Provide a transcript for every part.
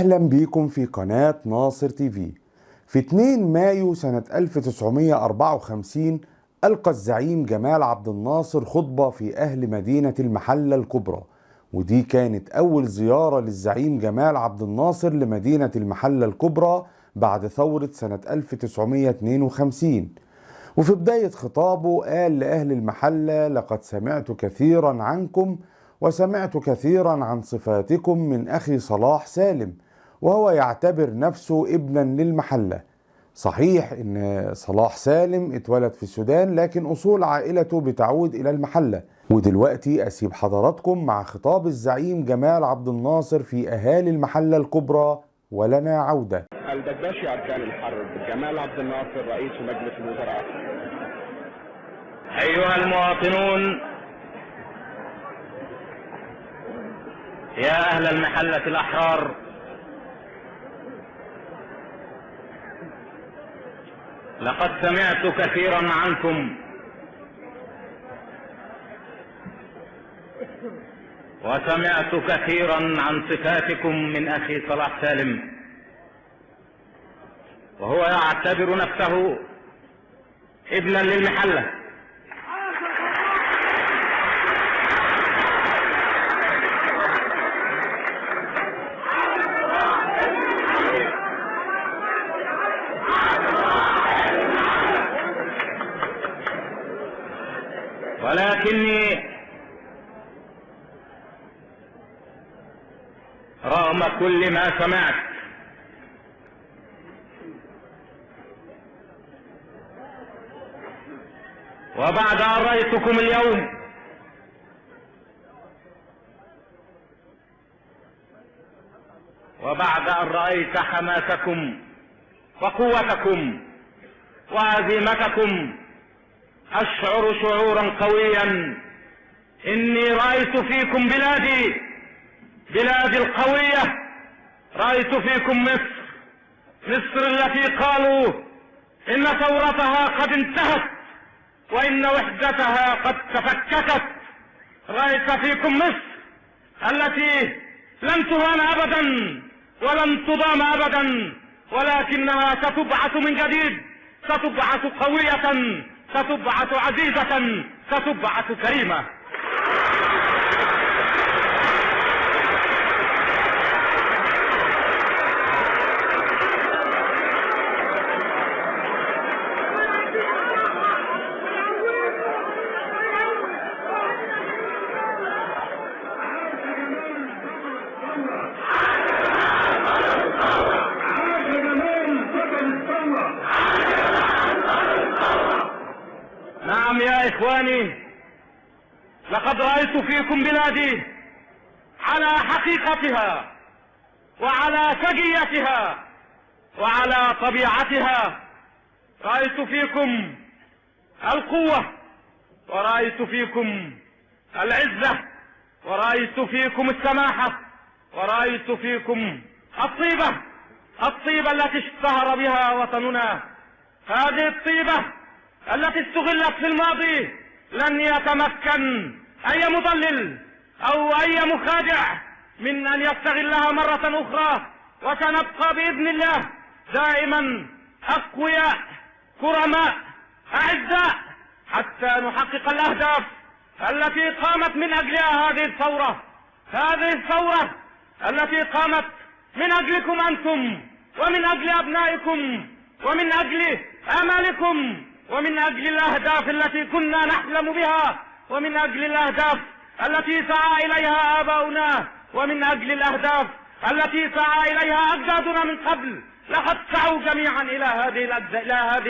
أهلا بيكم في قناة ناصر تي في. في 2 مايو سنة 1954 ألقى الزعيم جمال عبد الناصر خطبة في أهل مدينة المحلة الكبرى، ودي كانت أول زيارة للزعيم جمال عبد الناصر لمدينة المحلة الكبرى بعد ثورة سنة 1952. وفي بداية خطابه قال لأهل المحلة: لقد سمعت كثيرا عنكم وسمعت كثيرا عن صفاتكم من أخي صلاح سالم، وهو يعتبر نفسه ابنا للمحلة. صحيح إن صلاح سالم اتولد في السودان، لكن أصول عائلته بتعود إلى المحلة. ودلوقتي أسيب حضراتكم مع خطاب الزعيم جمال عبد الناصر في أهالي المحلة الكبرى، ولنا عودة. الدباشي أركان الحرب جمال عبد الناصر رئيس مجلس الوزراء. أيها المواطنون، يا أهل المحلة الأحرار، لقد سمعت كثيرا عنكم وسمعت كثيرا عن صفاتكم من أخي صلاح سالم، وهو يعتبر نفسه ابنا للمحلة. ولكني رغم كل ما سمعت وبعد أن رأيتكم اليوم وبعد أن رأيت حماسكم وقوتكم وعزيمتكم، أشعر شعورا قويا. إني رأيت فيكم بلادي القوية، رأيت فيكم مصر التي قالوا إن ثورتها قد انتهت وإن وحدتها قد تفككت. رأيت فيكم مصر التي لن تهان أبدا ولن تضام أبدا، ولكنها ستبعث من جديد، ستبعث قوية، ستبعث عزيزة، ستبعث كريمة. نعم يا إخواني، لقد رأيت فيكم بلادي على حقيقتها وعلى سجيتها وعلى طبيعتها. رأيت فيكم القوة، ورأيت فيكم العزة، ورأيت فيكم السماحة، ورأيت فيكم الطيبة التي اشتهر بها وطننا. هذه الطيبة التي استغلت في الماضي لن يتمكن أي مضلل أو أي مخادع من أن يستغلها مرة أخرى، وسنبقى بإذن الله دائما أقوياء كرماء أعزاء حتى نحقق الأهداف التي قامت من أجلها هذه الثورة التي قامت من أجلكم أنتم ومن أجل أبنائكم ومن أجل آمالكم ومن أجل الأهداف التي كنا نحلم بها، ومن أجل الأهداف التي سعى إليها آباؤنا، ومن أجل الأهداف التي سعى إليها أجدادنا من قبل. لقد سعوا جميعا إلى هذه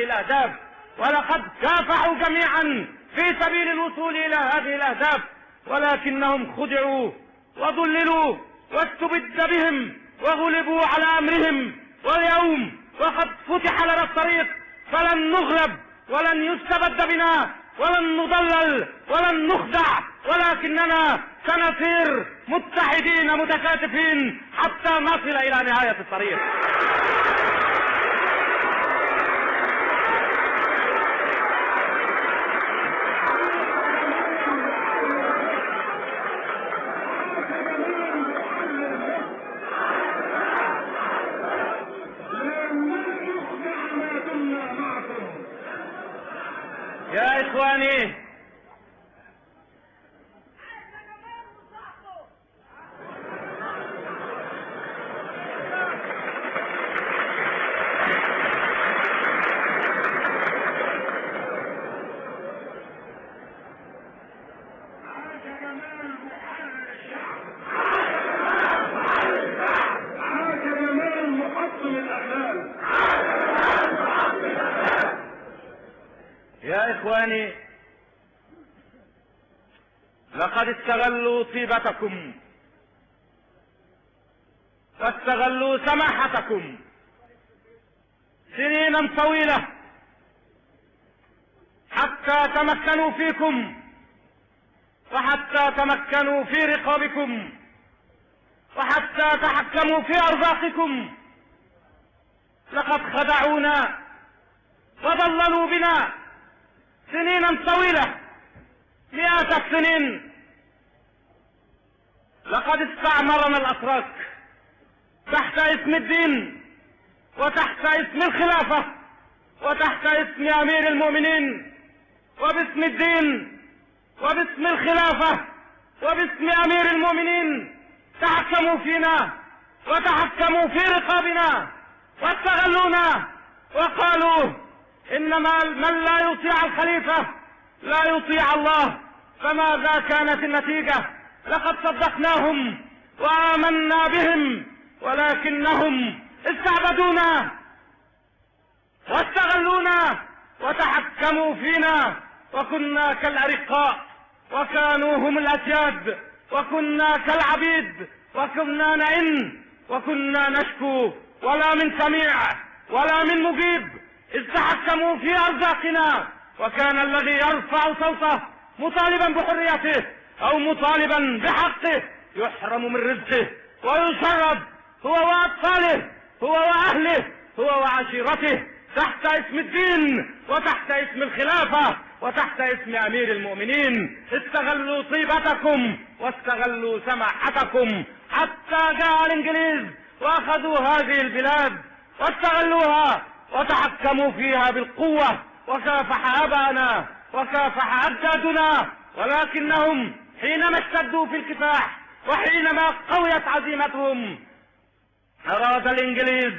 الأهداف، ولقد كافحوا جميعا في سبيل الوصول إلى هذه الأهداف، ولكنهم خدعوا وضللوا واستبد بهم وغلبوا على أمرهم. واليوم وقد فتح لنا الطريق، فلن نغلب ولن يستبد بنا ولن نضلل ولن نخدع، ولكننا سنسير متحدين متكاتفين حتى نصل إلى نهاية الطريق. يا إخواني، يا إخواني، لقد استغلوا طيبتكم واستغلوا سماحتكم سنينا طويلة حتى تمكنوا فيكم وحتى تمكنوا في رقابكم وحتى تحكموا في أرزاقكم. لقد خدعونا وضللوا بنا سنينا طويلة، مئات السنين. لقد استعمرنا الأتراك تحت اسم الدين وتحت اسم الخلافة وتحت اسم أمير المؤمنين، وباسم الدين وباسم الخلافة وباسم أمير المؤمنين تحكموا فينا وتحكموا في رقابنا واستغلونا وقالوا إنما من لا يطيع الخليفة لا يطيع الله. فماذا كانت النتيجة؟ لقد صدقناهم وآمنا بهم، ولكنهم استعبدونا واستغلونا وتحكموا فينا، وكنا كالأرقاء وكانوا هم الأسياد، وكنا كالعبيد وكنا نئن وكنا نشكو، ولا من سميع ولا من مجيب، إذ تحكموا في أرزاقنا. وكان الذي يرفع صوته مطالبا بحريته أو مطالبا بحقه يحرم من رزقه ويشرد، هو وأطفاله، هو وأهله، هو وعشيرته، تحت اسم الدين وتحت اسم الخلافة وتحت اسم أمير المؤمنين. استغلوا طيبتكم واستغلوا سماحتكم حتى جاء الإنجليز وأخذوا هذه البلاد واستغلوها وتحكموا فيها بالقوة، وكافح أبانا وكافح أجدادنا، ولكنهم حينما اشتدوا في الكفاح وحينما قويت عزيمتهم أراد الإنجليز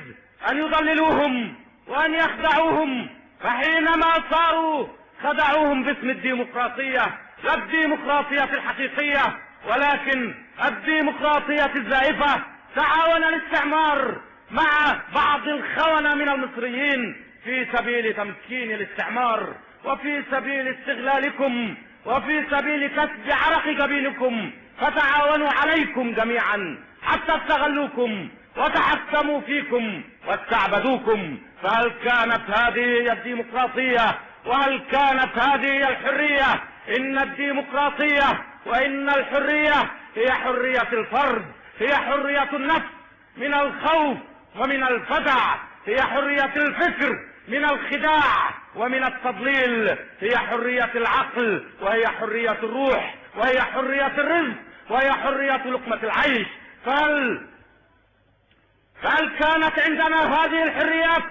أن يضللوهم وأن يخدعوهم، فحينما صاروا خدعوهم باسم الديمقراطية، لا الديمقراطية الحقيقية ولكن الديمقراطية الزائفة. تعاون الاستعمار مع بعض الخونة من المصريين في سبيل تمكين الاستعمار وفي سبيل استغلالكم وفي سبيل كسب عرق جبينكم، فتعاونوا عليكم جميعا حتى استغلوكم وتحكموا فيكم واستعبدوكم. فهل كانت هذه الديمقراطية وهل كانت هذه الحرية؟ إن الديمقراطية وإن الحرية هي حرية الفرد، هي حرية النفس من الخوف ومن الفزع، هي حرية الفكر من الخداع ومن التضليل، هي حرية العقل وهي حرية الروح وهي حرية الرزق وهي حرية لقمة العيش. فهل كانت عندنا هذه الحريات؟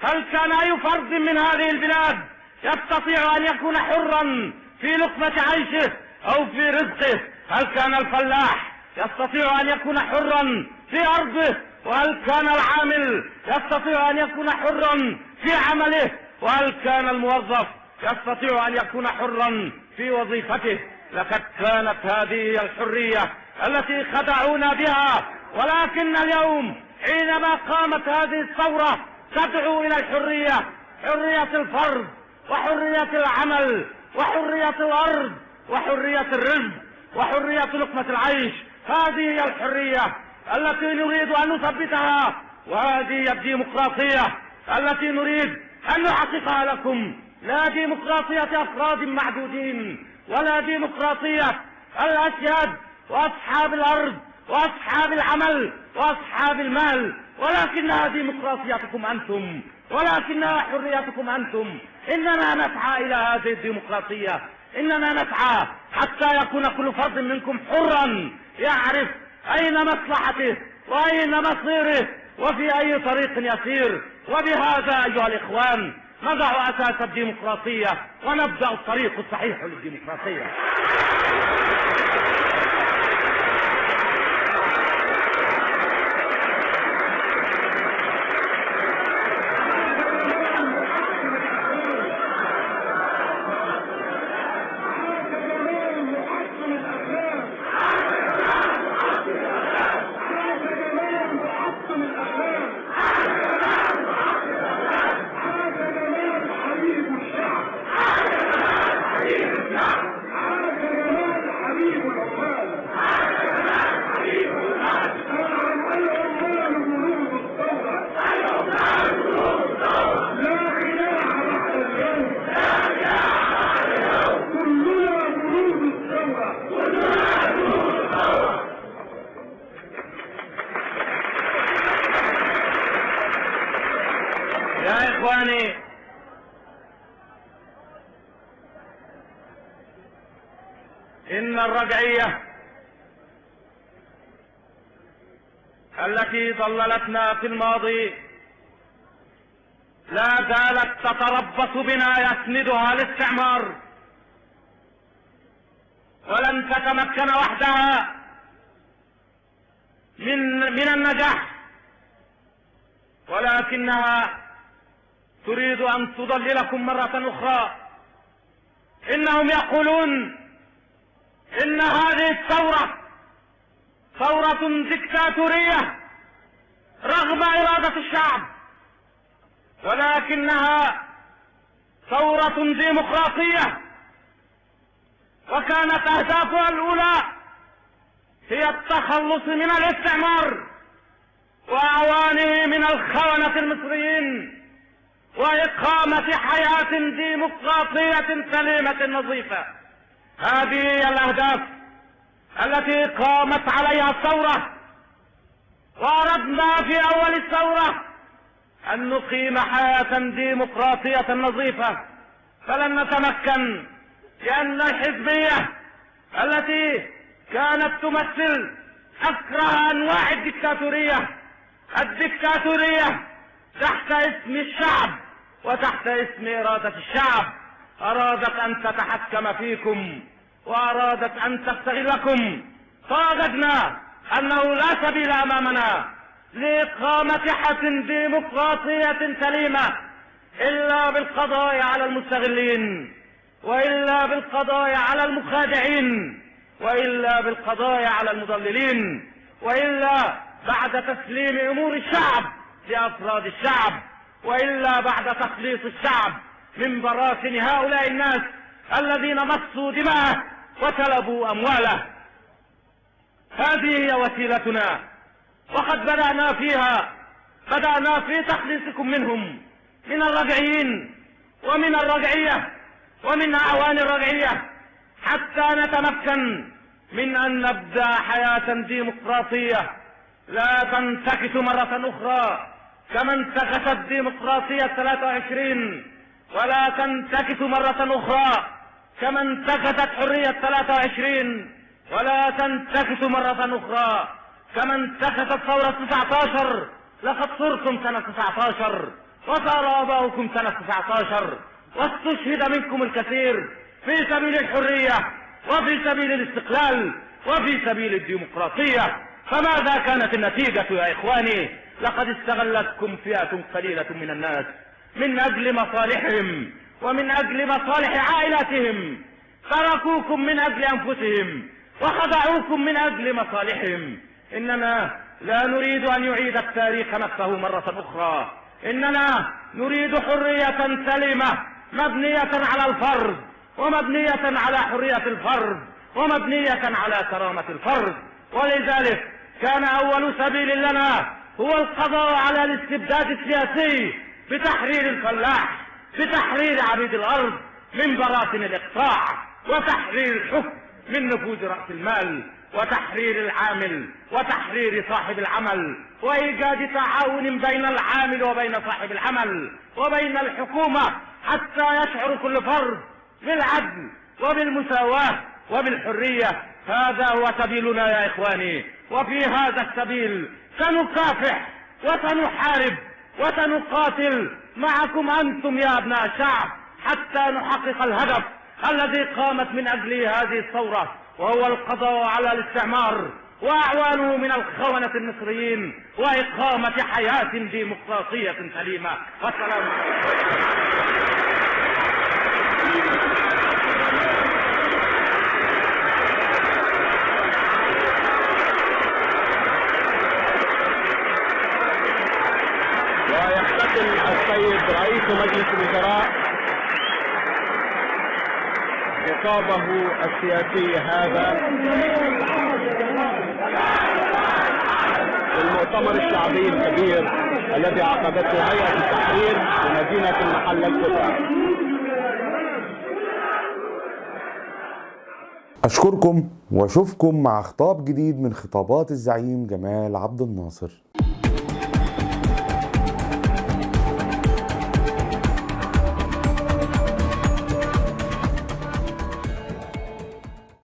هل كان أي فرد من هذه البلاد يستطيع أن يكون حرا في لقمة عيشه أو في رزقه؟ هل كان الفلاح يستطيع أن يكون حرا في أرضه؟ وهل كان العامل يستطيع أن يكون حرا في عمله؟ وهل كان الموظف يستطيع أن يكون حرا في وظيفته؟ لقد كانت هذه الحرية التي خدعونا بها، ولكن اليوم حينما قامت هذه الثورة تدعو إلى الحرية، حرية الفرد وحرية العمل وحرية الأرض وحرية الرزق وحرية لقمة العيش. هذه هي الحرية التي نريد أن نثبتها، وهذه الديمقراطية التي نريد أن نحققها لكم. لا ديمقراطية أفراد معدودين ولا ديمقراطية الأسياد وأصحاب الأرض وأصحاب العمل وأصحاب المال، ولكنها ديمقراطيتكم أنتم، ولكنها حريتكم أنتم. إننا نسعى إلى هذه الديمقراطية، إننا نسعى حتى يكون كل فرد منكم حرا يعرف أين مصلحته وأين مصيره وفي أي طريق يسير. وبهذا أيها الإخوان نضع أساس الديمقراطية ونبدأ الطريق الصحيح للديمقراطية. يا إخواني، إن الرجعية التي ضللتنا في الماضي لا زالت تتربص بنا يسندها الاستعمار، ولن تتمكن وحدها من النجاح، ولكنها تريد أن تضللكم مرة أخرى. إنهم يقولون إن هذه الثورة ثورة ديكتاتورية رغم إرادة الشعب، ولكنها ثورة ديمقراطية، وكانت أهدافها الأولى هي التخلص من الاستعمار وأعوانه من الخونة المصريين، وإقامة حياة ديمقراطية سليمة نظيفة. هذه هي الأهداف التي قامت عليها الثورة، وأردنا في أول الثورة أن نقيم حياة ديمقراطية نظيفة، فلن نتمكن، لأن الحزبية التي كانت تمثل أكره أنواع الديكتاتورية تحت اسم الشعب وتحت اسم إرادة الشعب أرادت أن تتحكم فيكم وأرادت أن تستغلكم، فوجدنا أنه لا سبيل أمامنا لإقامة حياة ديمقراطية سليمة إلا بالقضاء على المستغلين، وإلا بالقضاء على المخادعين، وإلا بالقضاء على المضللين، وإلا بعد تسليم أمور الشعب لأفراد الشعب، وإلا بعد تخليص الشعب من براثن هؤلاء الناس الذين مصوا دماءه وسلبوا أمواله. هذه هي وسيلتنا، وقد بدأنا في تخليصكم منهم، من الرجعيين ومن الرجعية ومن أعوان الرجعية، حتى نتمكن من أن نبدأ حياة ديمقراطية لا تنتكس مرة أخرى كما انتكست ديمقراطية 23، ولا تنتكس مرة أخرى كما انتكست حرية 23، ولا تنتكس مرة أخرى كما انتكست ثورة 19. لقد صرتم سنة 19 وصار آباؤكم سنة 19 واستشهد منكم الكثير في سبيل الحرية وفي سبيل الاستقلال وفي سبيل الديمقراطية. فماذا كانت النتيجة يا إخواني؟ لقد استغلتكم فئة قليلة من الناس من أجل مصالحهم ومن أجل مصالح عائلاتهم، تركوكم من أجل أنفسهم وخدعوكم من أجل مصالحهم. إننا لا نريد أن يعيد التاريخ نفسه مرة أخرى، إننا نريد حرية سليمة مبنية على الفرد، ومبنية على حرية الفرد، ومبنية على كرامة الفرد. ولذلك كان أول سبيل لنا هو القضاء على الاستبداد السياسي بتحرير الفلاح، بتحرير عبيد الأرض من براثن الإقطاع، وتحرير الحكم من نفوذ رأس المال، وتحرير العامل وتحرير صاحب العمل، وإيجاد تعاون بين العامل وبين صاحب العمل وبين الحكومة، حتى يشعر كل فرد بالعدل وبالمساواة وبالحرية. هذا هو سبيلنا يا إخواني، وفي هذا السبيل سنكافح وسنحارب وسنقاتل معكم أنتم يا أبناء الشعب حتى نحقق الهدف الذي قامت من أجله هذه الثورة، وهو القضاء على الاستعمار وأعوانه من الخونة المصريين وإقامة حياة ديمقراطية سليمة. والسلام ويختتم السيد رئيس مجلس الوزراء خطابه السياسي هذا في المؤتمر الشعبي الكبير الذي عقدته هيئة التحرير في مدينة المحلة الكبرى. أشكركم وأشوفكم مع خطاب جديد من خطابات الزعيم جمال عبد الناصر.